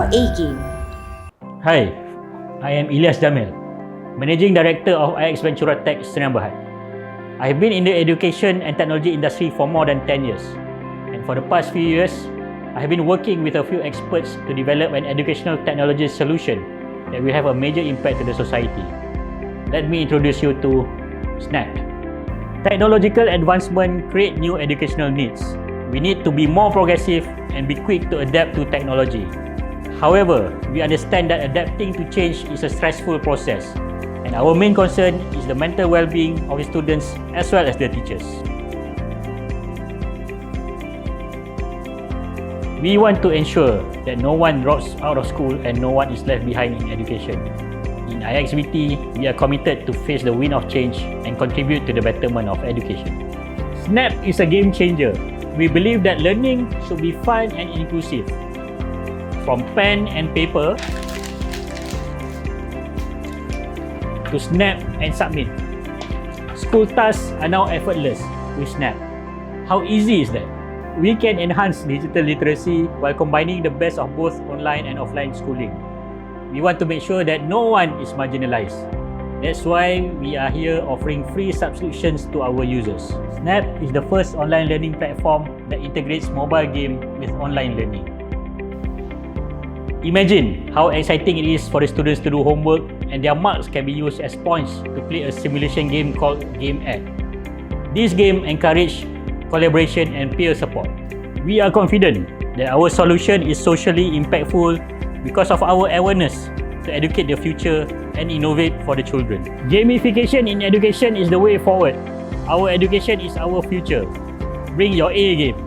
A game. Hi, I am Ilyas Jamil, Managing Director of IX Ventura Tech Sdn Bhd. I have been in the education and technology industry for more than 10 years, and for the past few years, I have been working with a few experts to develop an educational technology solution that will have a major impact to the society. Let me introduce you to Snap. Technological advancement create new educational needs. We need to be more progressive and be quick to adapt to technology. However, we understand that adapting to change is a stressful process, and our main concern is the mental well-being of the students as well as the teachers. We want to ensure that no one drops out of school and no one is left behind in education. In IXVT, we are committed to face the wind of change and contribute to the betterment of education. Snap is a game changer. We believe that learning should be fun and inclusive. From pen and paper to snap and submit. School tasks are now effortless with Snap. How easy is that? We can enhance digital literacy while combining the best of both online and offline schooling. We want to make sure that no one is marginalized. That's why we are here offering free subscriptions to our users. Snap is the first online learning platform that integrates mobile game with online learning. Imagine how exciting it is for the students to do homework and their marks can be used as points to play a simulation game called Game Ed. This game encourages collaboration and peer support. We are confident that our solution is socially impactful because of our awareness to educate the future and innovate for the children. Gamification in education is the way forward. Our education is our future. Bring your A game.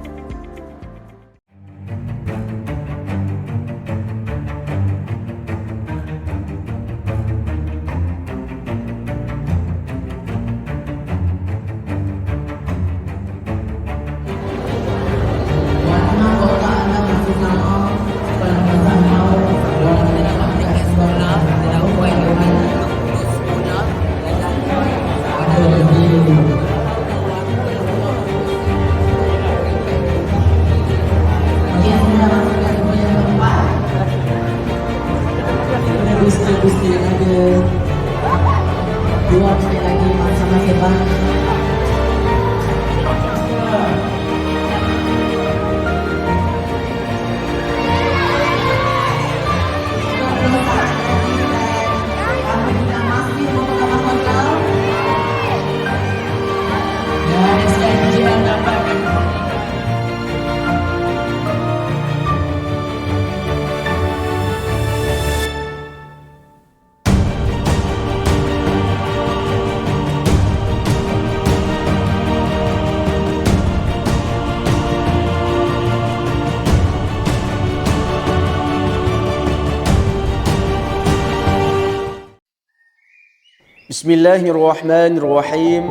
Gusti yang ada dua sekali lagi sama-sama bang. Bismillahirrahmanirrahim.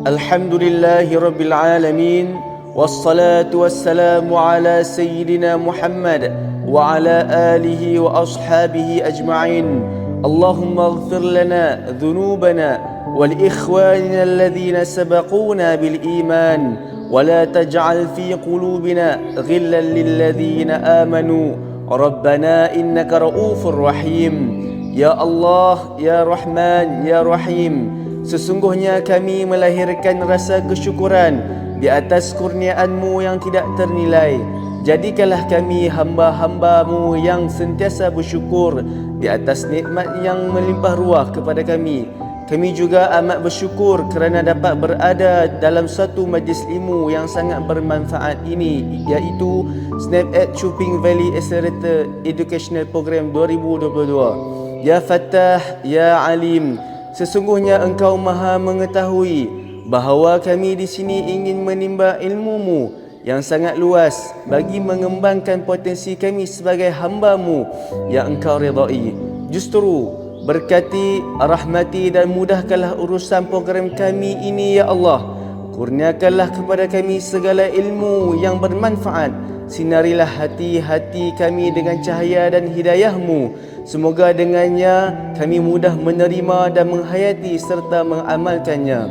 Alhamdulillahi rabbil alamin. Wassalatu wassalamu ala sayyidina Muhammad wa ala alihi wa ashabihi ajma'in. Allahumma ighfir lana dhunubana wal ikhwanina alladhina sabaquna bil iman wa la taj'al fi qulubina ghillan lil ladhina amanu. Rabbana innaka ra'ufur rahim. Ya Allah, Ya Rahman, Ya Rahim, sesungguhnya kami melahirkan rasa kesyukuran di atas kurniaan-Mu yang tidak ternilai. Jadikanlah kami hamba-hamba-Mu yang sentiasa bersyukur di atas nikmat yang melimpah ruah kepada kami. Kami juga amat bersyukur kerana dapat berada dalam satu majlis ilmu yang sangat bermanfaat ini, iaitu Snap Ed Chuping Valley Accelerator Educational Program 2022. Ya Fattah, Ya Alim, sesungguhnya Engkau Maha mengetahui bahawa kami di sini ingin menimba ilmu-Mu yang sangat luas bagi mengembangkan potensi kami sebagai hamba-Mu yang Engkau redai. Justru berkati, rahmati dan mudahkanlah urusan program kami ini, Ya Allah. Kurniakanlah kepada kami segala ilmu yang bermanfaat. Sinarilah hati-hati kami dengan cahaya dan hidayah-Mu. Semoga dengannya kami mudah menerima dan menghayati serta mengamalkannya.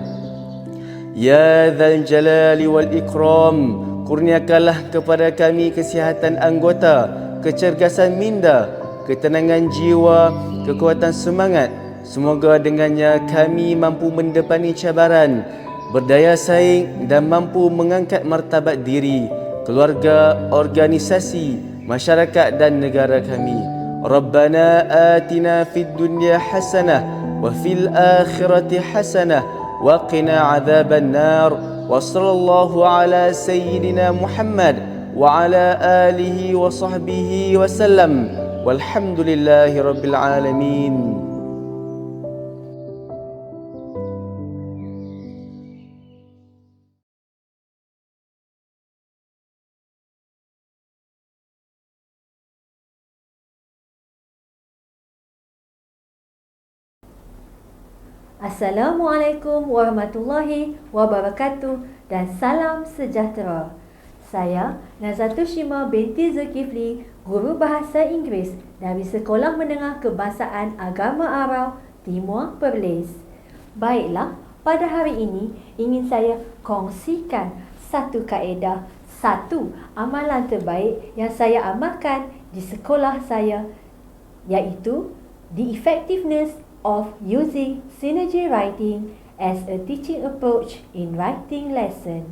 Ya Dzal Jalali wal Ikram, kurniakanlah kepada kami kesihatan anggota kecergasan minda, ketenangan jiwa, kekuatan semangat. Semoga dengannya kami mampu mendepani cabaran, berdaya saing dan mampu mengangkat martabat diri, keluarga, organisasi, masyarakat dan negara kami. Rabbana atina fid dunya hasanah wa fil akhirati hasanah wa qina adzaban nar. Wa sallallahu ala sayyidina Muhammad wa ala alihi wa sahbihi wa sallam. Walhamdulillahi rabbil alamin. Assalamualaikum warahmatullahi wabarakatuh dan salam sejahtera. Saya Nazatul Shima binti Zulkifli, guru bahasa Inggeris dari Sekolah Menengah Kebangsaan Agama Arau, Timur Perlis. Baiklah, pada hari ini ingin saya kongsikan satu kaedah, satu amalan terbaik yang saya amalkan di sekolah saya, iaitu the effectiveness of using synergy writing as a teaching approach in writing lesson.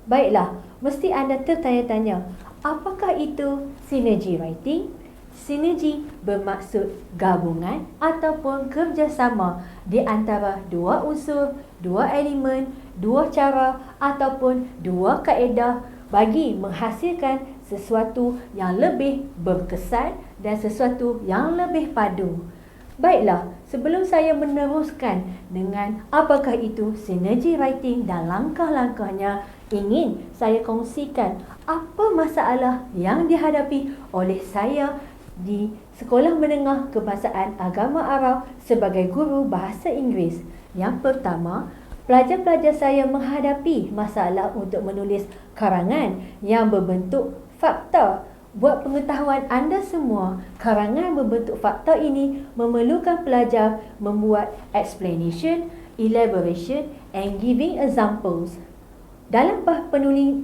Baiklah, mesti anda tertanya-tanya, apakah itu synergy writing? Sinergi bermaksud gabungan ataupun kerjasama di antara dua unsur, dua elemen, dua cara ataupun dua kaedah bagi menghasilkan sesuatu yang lebih berkesan dan sesuatu yang lebih padu. Baiklah, sebelum saya meneruskan dengan apakah itu synergy writing dan langkah-langkahnya, ingin saya kongsikan apa masalah yang dihadapi oleh saya di Sekolah Menengah Kebangsaan Agama Arau sebagai guru bahasa Inggeris. Yang pertama, pelajar-pelajar saya menghadapi masalah untuk menulis karangan yang berbentuk fakta. Buat pengetahuan anda semua, karangan berbentuk fakta ini memerlukan pelajar membuat explanation, elaboration and giving examples. Dalam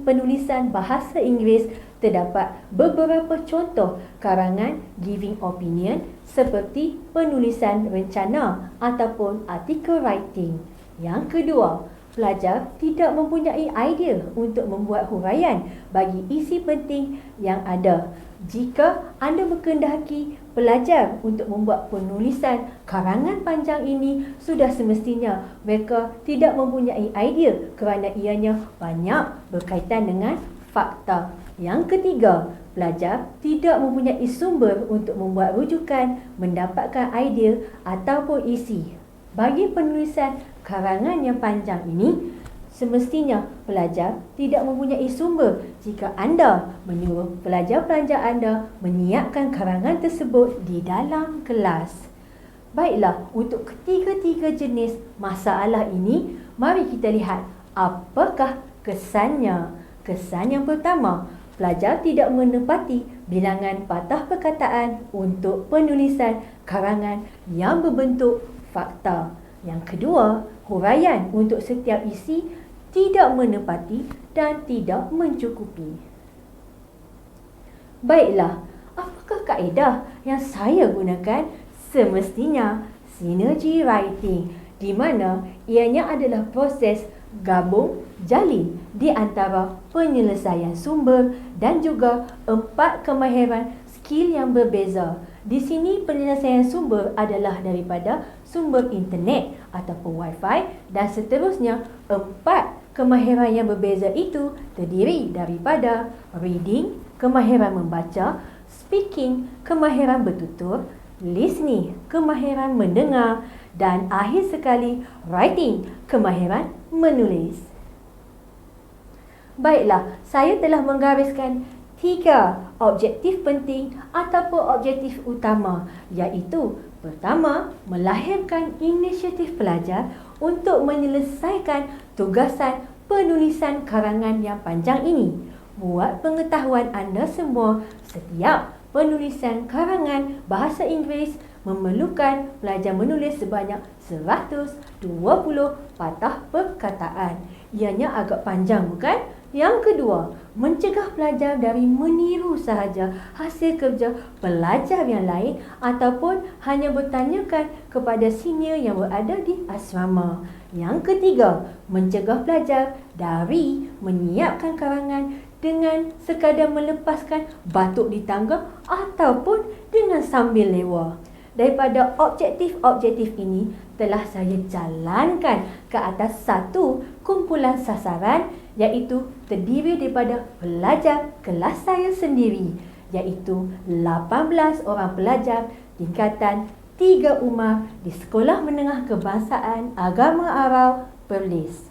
penulisan bahasa Inggeris, terdapat beberapa contoh karangan giving opinion seperti penulisan rencana ataupun article writing. Yang kedua, pelajar tidak mempunyai idea untuk membuat huraian bagi isi penting yang ada. Jika anda berkehendaki pelajar untuk membuat penulisan karangan panjang ini, sudah semestinya mereka tidak mempunyai idea kerana ianya banyak berkaitan dengan fakta. Yang ketiga, pelajar tidak mempunyai sumber untuk membuat rujukan, mendapatkan idea ataupun isi. Bagi penulisan karangan yang panjang ini, semestinya pelajar tidak mempunyai sumber jika anda menyuruh pelajar-pelajar anda menyiapkan karangan tersebut di dalam kelas. Baiklah, untuk ketiga-tiga jenis masalah ini, mari kita lihat apakah kesannya. Kesan yang pertama, pelajar tidak menepati bilangan patah perkataan untuk penulisan karangan yang berbentuk fakta. Yang kedua, huraian untuk setiap isi tidak menepati dan tidak mencukupi. Baiklah, apakah kaedah yang saya gunakan? Semestinya synergy writing, di mana ianya adalah proses gabung jalin di antara penyelesaian sumber dan juga 4 kemahiran skill yang berbeza. Di sini penyelesaian sumber adalah daripada sumber internet ataupun wifi dan seterusnya. 4 kemahiran yang berbeza itu terdiri daripada reading, kemahiran membaca, speaking, kemahiran bertutur, listening, kemahiran mendengar dan akhir sekali writing, kemahiran menulis. Baiklah, saya telah menggariskan 3 objektif penting ataupun objektif utama, iaitu pertama, melahirkan inisiatif pelajar untuk menyelesaikan tugasan penulisan karangan yang panjang ini. Buat pengetahuan anda semua, setiap penulisan karangan bahasa Inggeris memerlukan pelajar menulis sebanyak 120 patah perkataan. Ianya agak panjang, bukan? Yang kedua, mencegah pelajar dari meniru sahaja hasil kerja pelajar yang lain ataupun hanya bertanyakan kepada senior yang berada di asrama. Yang ketiga, mencegah pelajar dari menyiapkan karangan dengan sekadar melepaskan batuk di tangga ataupun dengan sambil lewa. Daripada objektif-objektif ini telah saya jalankan ke atas satu kumpulan sasaran, iaitu terdiri daripada pelajar kelas saya sendiri, iaitu 18 orang pelajar tingkatan 3 Umar di Sekolah Menengah Kebangsaan Agama Arau, Perlis.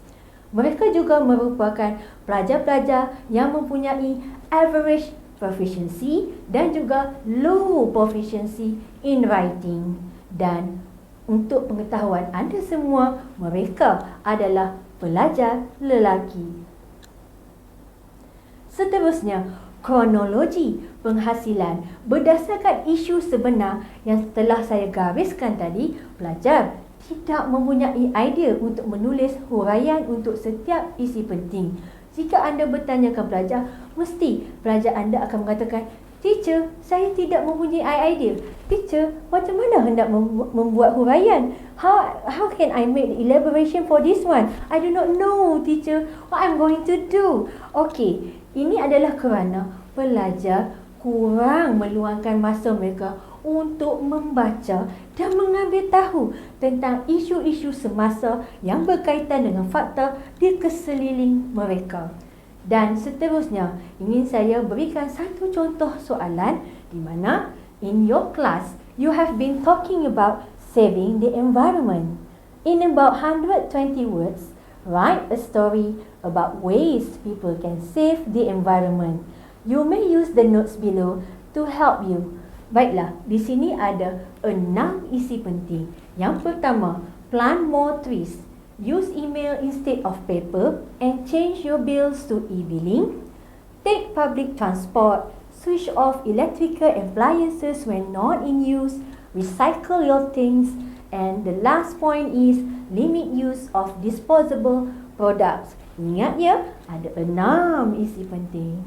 Mereka juga merupakan pelajar-pelajar yang mempunyai average proficiency dan juga low proficiency in writing. Dan untuk pengetahuan anda semua, mereka adalah pelajar lelaki. Seterusnya, kronologi penghasilan berdasarkan isu sebenar yang telah saya gariskan tadi. Pelajar tidak mempunyai idea untuk menulis huraian untuk setiap isi penting. Jika anda bertanya ke pelajar, mesti pelajar anda akan mengatakan, "Teacher, saya tidak mempunyai idea. Teacher, macam mana hendak membuat huraian? How can I make the elaboration for this one? I do not know, teacher, what I'm going to do." Okey, ini adalah kerana pelajar kurang meluangkan masa mereka untuk membaca dan mengambil tahu tentang isu-isu semasa yang berkaitan dengan fakta di keseliling mereka. Dan seterusnya, ingin saya berikan satu contoh soalan di mana in your class you have been talking about saving the environment. In about 120 words, write a story about ways people can save the environment. You may use the notes below to help you. Baiklah, di sini ada 6 isi penting. Yang pertama, plant more trees. Use email instead of paper and change your bills to e-billing. Take public transport. Switch off electrical appliances when not in use. Recycle your things. And the last point is limit use of disposable products. Ingat ya, ada 6 isi penting.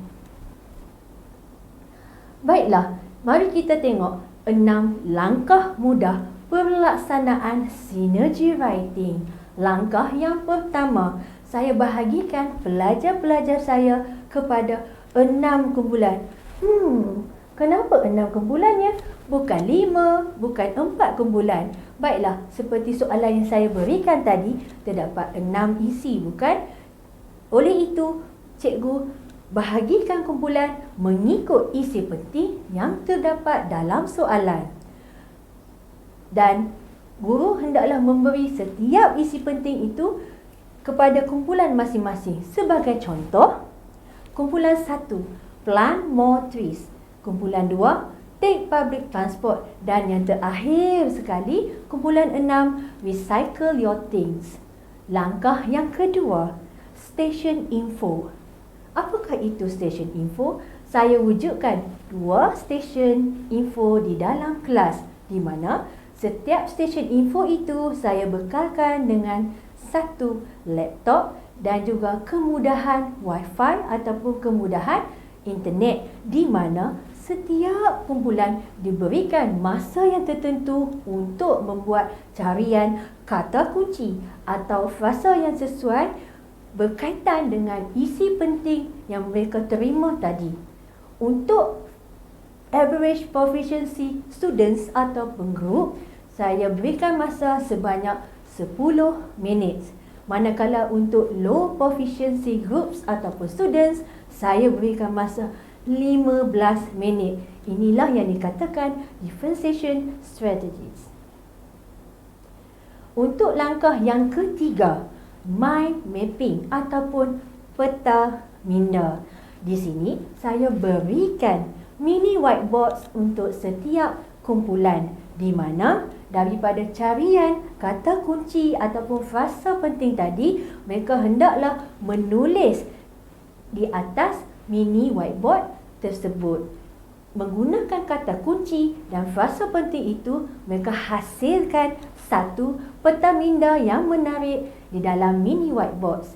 Baiklah, mari kita tengok 6 langkah mudah pelaksanaan synergy writing. Langkah yang pertama, saya bahagikan pelajar-pelajar saya kepada 6 kumpulan. Kenapa 6 kumpulan ya? Bukan 5, bukan 4 kumpulan. Baiklah, seperti soalan yang saya berikan tadi, terdapat 6 isi, bukan? Oleh itu, cikgu bahagikan kumpulan mengikut isi penting yang terdapat dalam soalan. Dan guru hendaklah memberi setiap isi penting itu kepada kumpulan masing-masing. Sebagai contoh, kumpulan 1, plant more trees. Kumpulan 2, take public transport. Dan yang terakhir sekali, kumpulan 6, recycle your things. Langkah yang kedua, station info. Apakah itu station info? Saya wujudkan 2 station info di dalam kelas, di mana setiap station info itu saya bekalkan dengan 1 laptop dan juga kemudahan wifi ataupun kemudahan internet, di mana setiap kumpulan diberikan masa yang tertentu untuk membuat carian kata kunci atau frasa yang sesuai berkaitan dengan isi penting yang mereka terima tadi. Untuk average proficiency students atau penggrup, saya berikan masa sebanyak 10 minit. Manakala untuk low proficiency groups ataupun students, saya berikan masa 15 minit. Inilah yang dikatakan differentiation strategies. Untuk langkah yang ketiga, mind mapping ataupun peta minda. Di sini saya berikan mini whiteboards untuk setiap kumpulan, di mana daripada carian kata kunci ataupun frasa penting tadi, mereka hendaklah menulis di atas mini whiteboard tersebut. Menggunakan kata kunci dan frasa penting itu, mereka hasilkan satu peta minda yang menarik di dalam mini whiteboards.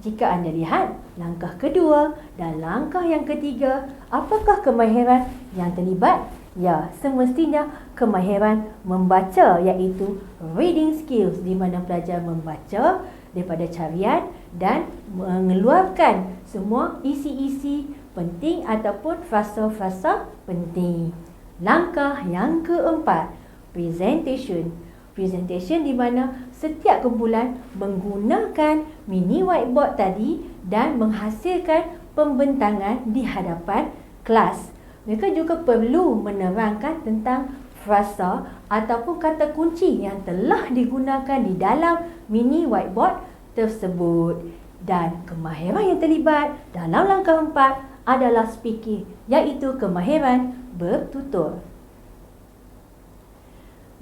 jika anda lihat langkah kedua dan langkah yang ketiga, apakah kemahiran yang terlibat? Ya, semestinya kemahiran membaca, iaitu reading skills, di mana pelajar membaca daripada carian dan mengeluarkan semua isi-isi penting ataupun frasa-frasa penting. Langkah yang keempat, presentation. Presentation di mana setiap kumpulan menggunakan mini whiteboard tadi dan menghasilkan pembentangan di hadapan kelas. Mereka juga perlu menerangkan tentang frasa ataupun kata kunci yang telah digunakan di dalam mini whiteboard tersebut. Dan kemahiran yang terlibat dalam langkah 4 adalah speaking, iaitu kemahiran bertutur.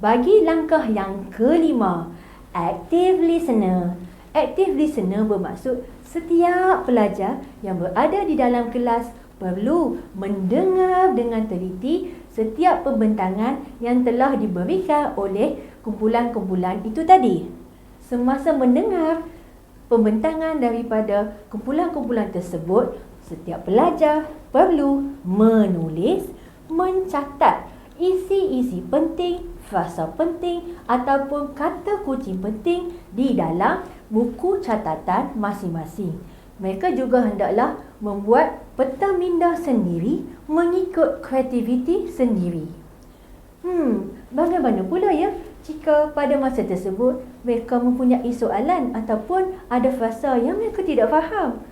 Bagi langkah yang kelima, active listener. Active listener bermaksud setiap pelajar yang berada di dalam kelas perlu mendengar dengan teliti setiap pembentangan yang telah diberikan oleh kumpulan-kumpulan itu tadi. Semasa mendengar pembentangan daripada kumpulan-kumpulan tersebut, setiap pelajar perlu menulis, mencatat isi-isi penting, frasa penting ataupun kata kunci penting di dalam buku catatan masing-masing. Mereka juga hendaklah membuat peta minda sendiri mengikut kreativiti sendiri. Bagaimana pula jika pada masa tersebut mereka mempunyai soalan ataupun ada frasa yang mereka tidak faham?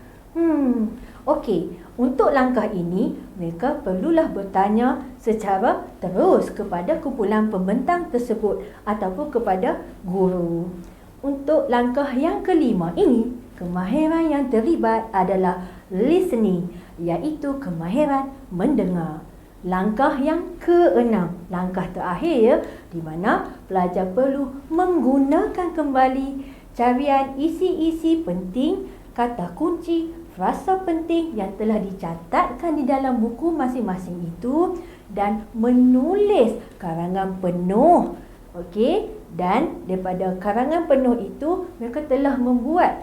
Okey, untuk langkah ini mereka perlulah bertanya secara terus kepada kumpulan pembentang tersebut ataupun kepada guru. Untuk langkah yang kelima ini, kemahiran yang terlibat adalah listening, iaitu kemahiran mendengar. Langkah yang keenam, langkah terakhir di mana pelajar perlu menggunakan kembali carian isi-isi penting, kata kunci, frasa penting yang telah dicatatkan di dalam buku masing-masing itu dan menulis karangan penuh. Okey, dan daripada karangan penuh itu mereka telah membuat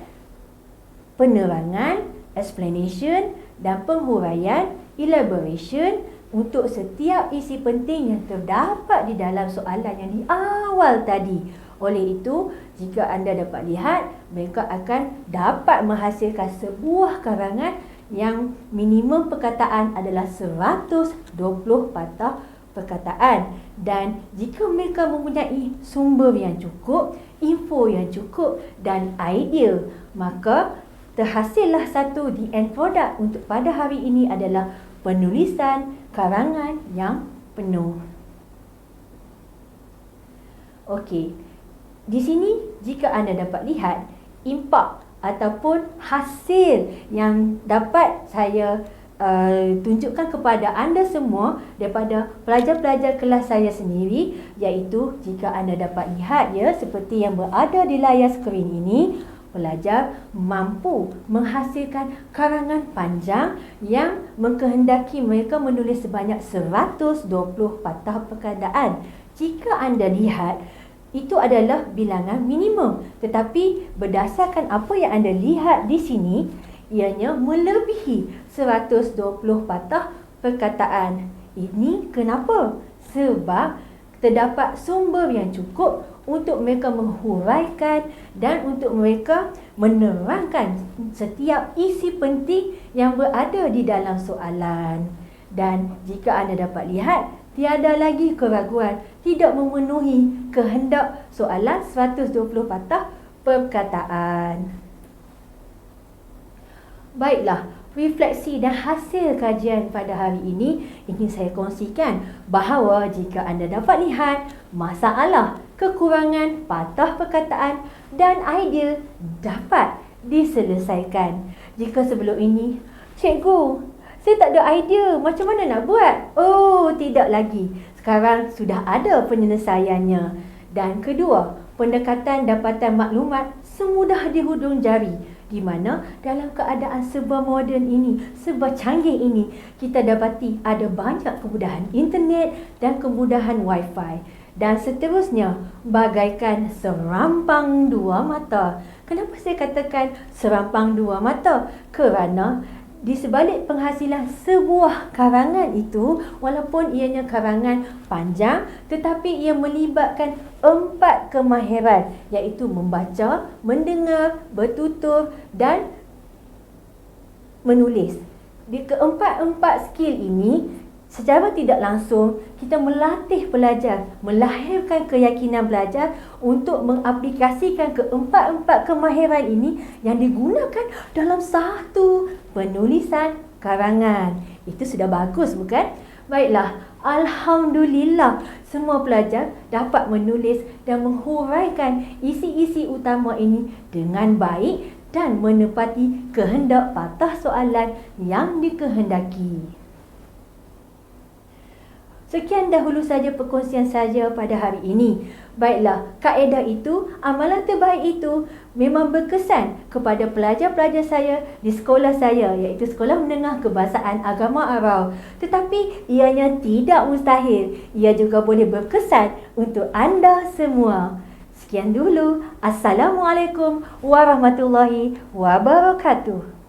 penerangan, explanation dan penghuraian, elaboration untuk setiap isi penting yang terdapat di dalam soalan yang di awal tadi. Oleh itu, jika anda dapat lihat, mereka akan dapat menghasilkan sebuah karangan yang minimum perkataan adalah 120 patah perkataan. Dan jika mereka mempunyai sumber yang cukup, info yang cukup dan idea, maka terhasillah satu the end product untuk pada hari ini adalah penulisan karangan yang penuh. Okey, di sini jika anda dapat lihat impak ataupun hasil yang dapat saya tunjukkan kepada anda semua daripada pelajar-pelajar kelas saya sendiri, iaitu jika anda dapat lihat seperti yang berada di layar skrin ini, pelajar mampu menghasilkan karangan panjang yang mengkehendaki mereka menulis sebanyak 120 patah perkataan. Jika anda lihat, itu adalah bilangan minimum. Tetapi berdasarkan apa yang anda lihat di sini, ianya melebihi 120 patah perkataan. Ini kenapa? Sebab terdapat sumber yang cukup untuk mereka menghuraikan dan untuk mereka menerangkan setiap isi penting yang berada di dalam soalan. Dan jika anda dapat lihat, tiada lagi keraguan tidak memenuhi kehendak soalan 120 patah perkataan. Baiklah, refleksi dan hasil kajian pada hari ini ingin saya kongsikan bahawa jika anda dapat lihat, masalah, kekurangan patah perkataan dan idea dapat diselesaikan. Jika sebelum ini, cikgu, saya tak ada idea, macam mana nak buat? Oh, tidak lagi. Sekarang sudah ada penyelesaiannya. Dan kedua, pendekatan dapatan maklumat semudah di hujung jari, di mana dalam keadaan serba moden ini, serba canggih ini, kita dapati ada banyak kemudahan internet dan kemudahan wifi. Dan seterusnya, bagaikan serampang dua mata, Kenapa saya katakan serampang dua mata? Kerana di sebalik penghasilan sebuah karangan itu, walaupun ianya karangan panjang, tetapi ia melibatkan 4 kemahiran, iaitu membaca, mendengar, bertutur dan menulis. Di keempat-empat skill ini, secara tidak langsung, kita melatih pelajar, melahirkan keyakinan belajar untuk mengaplikasikan keempat-empat kemahiran ini yang digunakan dalam satu penulisan karangan. Itu sudah bagus, bukan? Baiklah, alhamdulillah semua pelajar dapat menulis dan menghuraikan isi-isi utama ini dengan baik dan menepati kehendak patah soalan yang dikehendaki. Sekian dahulu saja perkongsian saya pada hari ini. Baiklah, kaedah itu, amalan terbaik itu memang berkesan kepada pelajar-pelajar saya di sekolah saya, iaitu Sekolah Menengah Kebahasaan Agama Arau. Tetapi ianya tidak mustahil. Ia juga boleh berkesan untuk anda semua. Sekian dulu. Assalamualaikum warahmatullahi wabarakatuh.